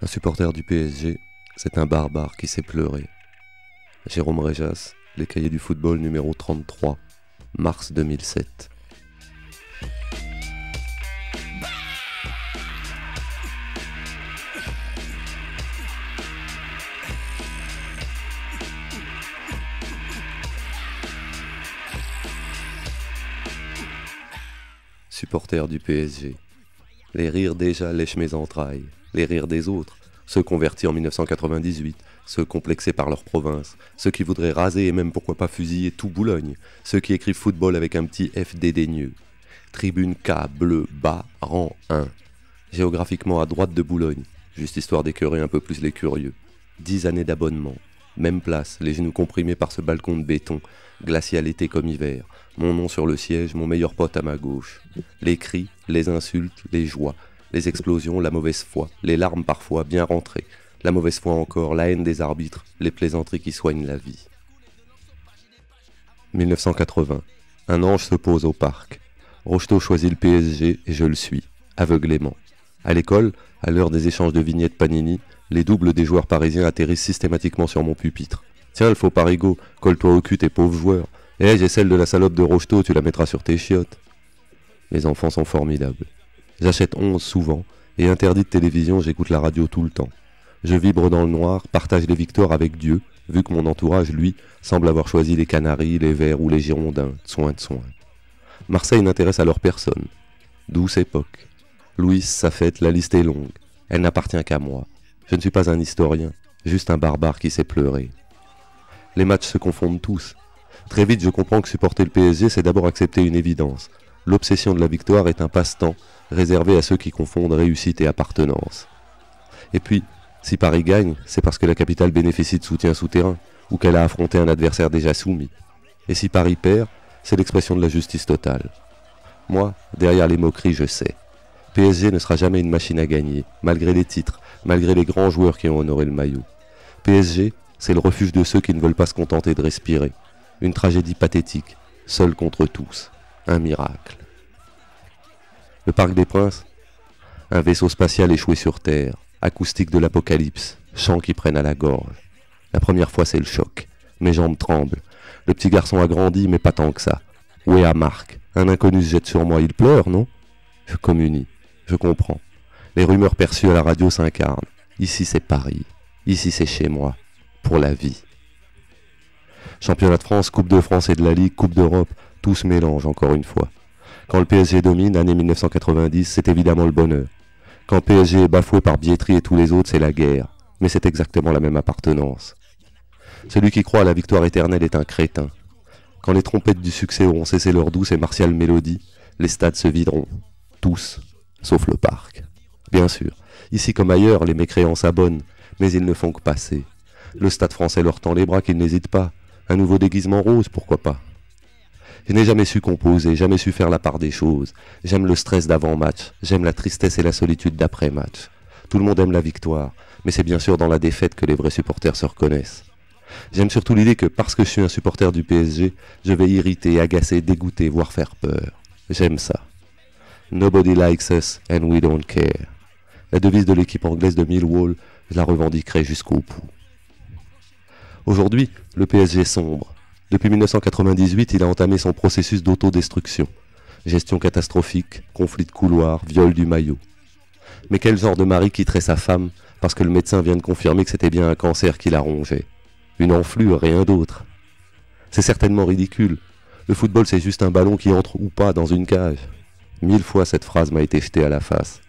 Un supporter du PSG, c'est un barbare qui sait pleurer. Jérôme Réjas, Les Cahiers du football numéro 33, mars 2007. Supporter du PSG. Les rires déjà lèchent mes entrailles, les rires des autres, ceux convertis en 1998, ceux complexés par leur province, ceux qui voudraient raser et même pourquoi pas fusiller tout Boulogne, ceux qui écrivent football avec un petit F dédaigneux. Tribune K, bleu, bas, rang 1. Géographiquement à droite de Boulogne, juste histoire d'écœurer un peu plus les curieux. 10 années d'abonnement. Même place, les genoux comprimés par ce balcon de béton, glacial été comme hiver. Mon nom sur le siège, mon meilleur pote à ma gauche. Les cris, les insultes, les joies, les explosions, la mauvaise foi, les larmes parfois bien rentrées, la mauvaise foi encore, la haine des arbitres, les plaisanteries qui soignent la vie. 1980. Un ange se pose au parc. Rocheteau choisit le PSG et je le suis, aveuglément. À l'école, à l'heure des échanges de vignettes Panini, les doubles des joueurs parisiens atterrissent systématiquement sur mon pupitre. Tiens, le faux parigo, colle-toi au cul tes pauvres joueurs. J'ai celle de la salope de Rocheteau, tu la mettras sur tes chiottes. Les enfants sont formidables. J'achète 11 souvent, et interdit de télévision, j'écoute la radio tout le temps. Je vibre dans le noir, partage les victoires avec Dieu, vu que mon entourage, lui, semble avoir choisi les Canaries, les Verts ou les Girondins, soin de soin. Marseille n'intéresse alors personne. Douce époque. Louis, sa fête, la liste est longue. Elle n'appartient qu'à moi. Je ne suis pas un historien, juste un barbare qui sait pleurer. Les matchs se confondent tous. Très vite, je comprends que supporter le PSG, c'est d'abord accepter une évidence. L'obsession de la victoire est un passe-temps réservé à ceux qui confondent réussite et appartenance. Et puis, si Paris gagne, c'est parce que la capitale bénéficie de soutien souterrain, ou qu'elle a affronté un adversaire déjà soumis. Et si Paris perd, c'est l'expression de la justice totale. Moi, derrière les moqueries, je sais. PSG ne sera jamais une machine à gagner, malgré les titres, malgré les grands joueurs qui ont honoré le maillot. PSG, c'est le refuge de ceux qui ne veulent pas se contenter de respirer. Une tragédie pathétique, seule contre tous. Un miracle. Le Parc des Princes, un vaisseau spatial échoué sur Terre, acoustique de l'apocalypse, chants qui prennent à la gorge. La première fois, c'est le choc. Mes jambes tremblent. Le petit garçon a grandi, mais pas tant que ça. Où est Amarc? Un inconnu se jette sur moi, il pleure, non? Je communie, je comprends. Les rumeurs perçues à la radio s'incarnent. Ici, c'est Paris. Ici, c'est chez moi. Pour la vie. Championnat de France, Coupe de France et de la Ligue, Coupe d'Europe, tout se mélange encore une fois. Quand le PSG domine, année 1990, c'est évidemment le bonheur. Quand le PSG est bafoué par Bietri et tous les autres, c'est la guerre. Mais c'est exactement la même appartenance. Celui qui croit à la victoire éternelle est un crétin. Quand les trompettes du succès auront cessé leur douce et martiale mélodie, les stades se videront. Tous, sauf le parc. Bien sûr, ici comme ailleurs, les mécréants s'abonnent, mais ils ne font que passer. Le stade français leur tend les bras qu'ils n'hésitent pas. Un nouveau déguisement rose, pourquoi pas? Je n'ai jamais su composer, jamais su faire la part des choses. J'aime le stress d'avant-match, j'aime la tristesse et la solitude d'après-match. Tout le monde aime la victoire, mais c'est bien sûr dans la défaite que les vrais supporters se reconnaissent. J'aime surtout l'idée que parce que je suis un supporter du PSG, je vais irriter, agacer, dégoûter, voire faire peur. J'aime ça. Nobody likes us and we don't care. La devise de l'équipe anglaise de Millwall, je la revendiquerai jusqu'au bout. Aujourd'hui, le PSG sombre. Depuis 1998, il a entamé son processus d'autodestruction. Gestion catastrophique, conflit de couloir, viol du maillot. Mais quel genre de mari quitterait sa femme parce que le médecin vient de confirmer que c'était bien un cancer qui la rongeait? Une enflure, rien d'autre. C'est certainement ridicule. Le football, c'est juste un ballon qui entre ou pas dans une cage. 1000 fois cette phrase m'a été jetée à la face.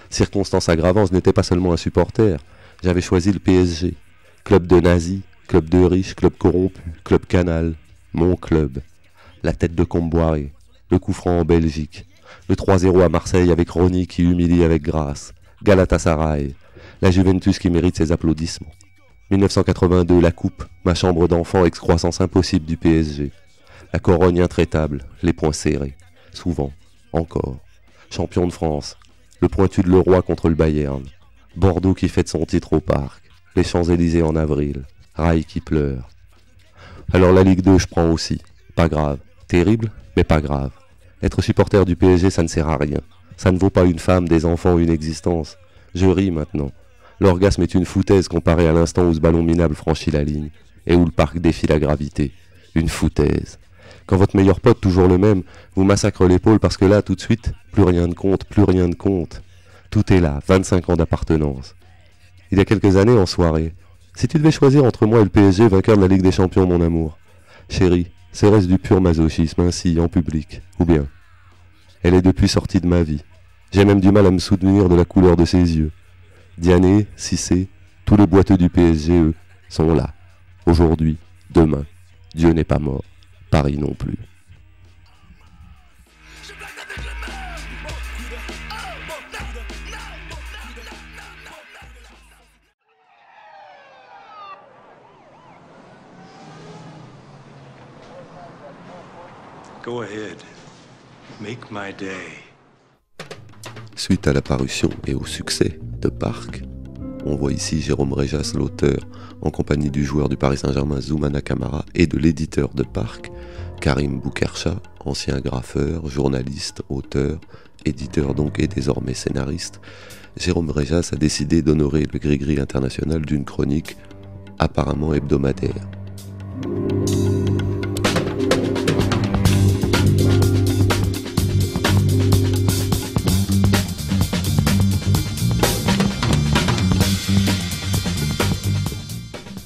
Circonstance aggravante, je n'étais pas seulement un supporter. J'avais choisi le PSG. Club de nazis, club de riches, club corrompu, club canal. Mon club. La tête de Comboiré. Le coup franc en Belgique. Le 3-0 à Marseille avec Ronny qui humilie avec grâce. Galatasaray. La Juventus qui mérite ses applaudissements. 1982, la coupe, ma chambre d'enfant, excroissance impossible du PSG. La Corogne intraitable, les poings serrés. Souvent, encore. Champion de France. Le pointu de Leroy contre le Bayern. Bordeaux qui fête son titre au parc. Les Champs-Élysées en avril. Rail qui pleure. Alors la Ligue 2, je prends aussi. Pas grave. Terrible, mais pas grave. Être supporter du PSG, ça ne sert à rien. Ça ne vaut pas une femme, des enfants, une existence. Je ris maintenant. L'orgasme est une foutaise comparée à l'instant où ce ballon minable franchit la ligne et où le parc défie la gravité. Une foutaise. Quand votre meilleur pote, toujours le même, vous massacre l'épaule parce que là, tout de suite, plus rien ne compte, plus rien ne compte. Tout est là, 25 ans d'appartenance. Il y a quelques années, en soirée, si tu devais choisir entre moi et le PSG, vainqueur de la Ligue des Champions, mon amour, chérie, serait-ce du pur masochisme, ainsi, en public, ou bien? Elle est depuis sortie de ma vie. J'ai même du mal à me souvenir de la couleur de ses yeux. Diané, Cissé, tous les boiteux du PSG, eux, sont là. Aujourd'hui, demain. Dieu n'est pas mort. Paris non plus. Go ahead. Make my day. Suite à la parution et au succès de Parc, on voit ici Jérôme Réjas, l'auteur, en compagnie du joueur du Paris Saint-Germain Zoumana Camara et de l'éditeur de Parc, Karim Boukercha, ancien graffeur, journaliste, auteur, éditeur donc et désormais scénariste. Jérôme Réjas a décidé d'honorer le Gris-Gris international d'une chronique apparemment hebdomadaire.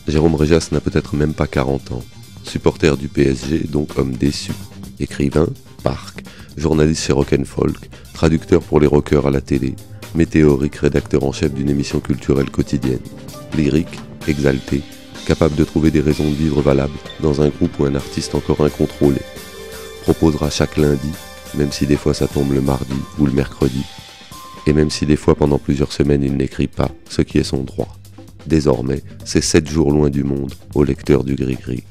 Jérôme Réjas n'a peut-être même pas 40 ans. Supporter du PSG, donc homme déçu. Écrivain, Parc, journaliste chez Rock & Folk, traducteur pour les rockers à la télé, météorique rédacteur en chef d'une émission culturelle quotidienne. Lyrique, exalté, capable de trouver des raisons de vivre valables dans un groupe ou un artiste encore incontrôlé. Proposera chaque lundi, même si des fois ça tombe le mardi ou le mercredi. Et même si des fois pendant plusieurs semaines il n'écrit pas, ce qui est son droit. Désormais, c'est 7 jours loin du monde, au lecteur du Gris-Gris.